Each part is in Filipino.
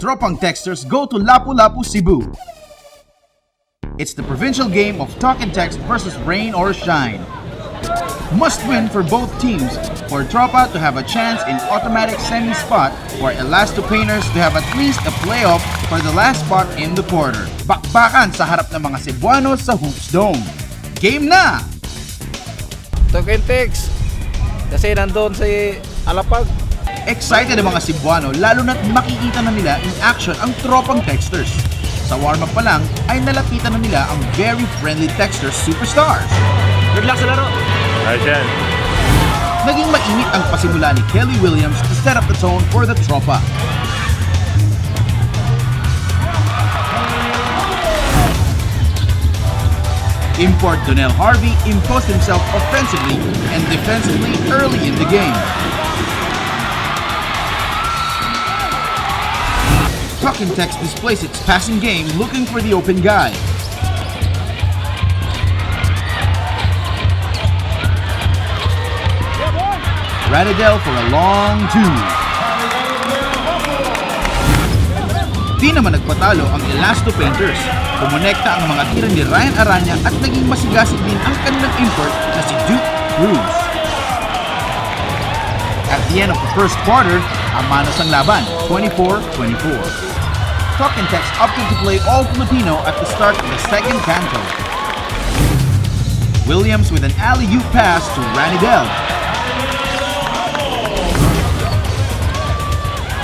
Tropang texters go to Lapu-Lapu, Cebu. It's the provincial game of talk and text versus rain or shine. Must win for both teams for Tropa to have a chance in automatic semi-spot or Elasto Painters to have at least a playoff for the last spot in the quarter. Bakbakan sa harap ng mga Cebuanos sa Hoops Dome. Game na! Token text kasi nandun si Alapag. Excited ang mga Cebuano lalo na't makikita na nila in action ang Tropang texters. Sa warm-up pa lang ay nalapitan na nila ang very friendly texters superstars. Good luck sa laro! Ayan. Naging mainit ang pasimula ni Kelly Williams to set up the tone for the Tropa. Import Donnell Harvey imposed himself offensively and defensively early in the game. Talking Text displays its passing game looking for the open guy. Ranidel for a long two. Di naman nagpatalo ang Elasto Painters. Kumonekta ang mga tira ni Ryan Aranya at naging masigasig din ang kanilang import na si Duke Cruz. At the end of the first quarter, amanos ang laban, 24-24. Talk and Text opted to play all Filipino at the start of the second canto. Williams with an alley-oop pass to Ranidel.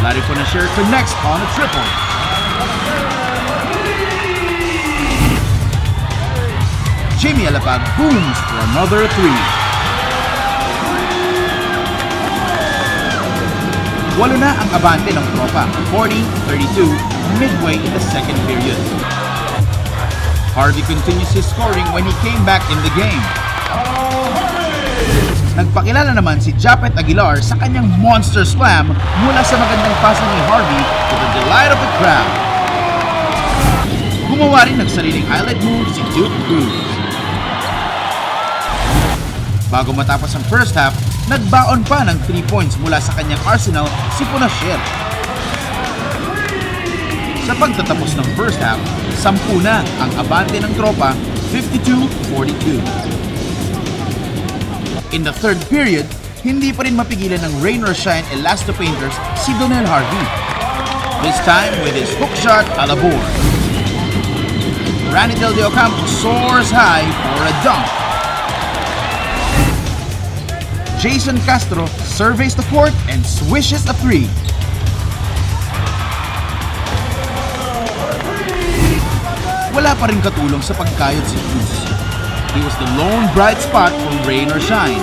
Larry Ponasher connects on a triple. Jimmy Alapag booms for another three. Walo na ang abante ng Tropa, 40-32, midway in the second period. Harvey continues his scoring when he came back in the game. Nagpakilala naman si Japet Aguilar sa kanyang monster slam mula sa magandang pasa ni Harvey to the delight of the crowd. Gumawa rin ng sariling highlight move si Duke Cruz. Bago matapos ang first half, nagbaon pa ng 3 points mula sa kanyang arsenal si Ponasher. Sa pagtatapos ng first half, 10 na ang abante ng Tropa, 52-42. In the third period, hindi pa rin mapigilan ng rain or shine Elasto Painters si Donnell Harvey. This time with his hook shot a la board. Ranidel de Ocampo soars high for a dunk. Jason Castro surveys the court and swishes a three. Wala pa rin katulong sa pagkayod si Cruz. He was the lone bright spot from rain or shine.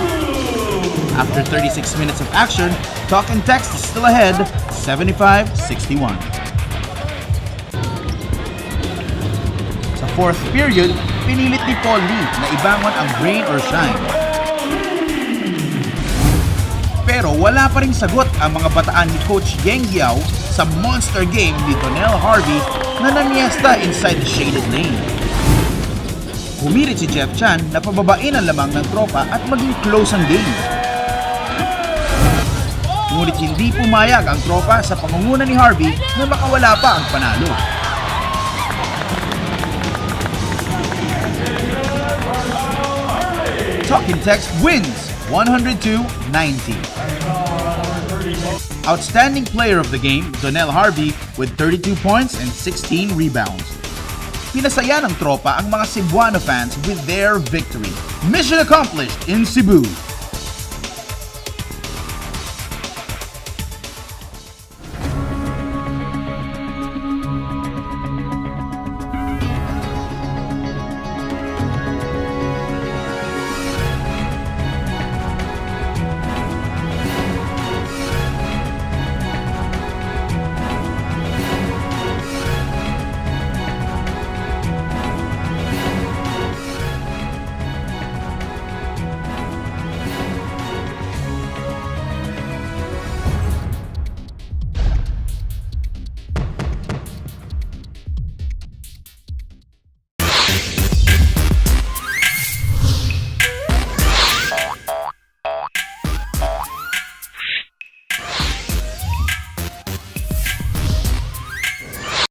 After 36 minutes of action, Talk and Text is still ahead, 75-61. Sa fourth period, pinilit ni Paul Lee na ibangon ang rain or shine. Pero wala pa ring sagot ang mga bataan ni Coach Yeng Giao sa monster game ni Donnell Harvey na namiesta inside the shaded lane. Humirit si Jeff Chan na pababain ang lamang ng Tropa at maging close ang game. Ngunit hindi pumayag ang Tropa sa pangunguna ni Harvey na makawala pa ang panalo. Talk and Text wins 102-90. Outstanding player of the game, Donnell Harvey with 32 points and 16 rebounds. Pinasaya ng Tropa ang mga Cebuano fans with their victory. Mission accomplished in Cebu.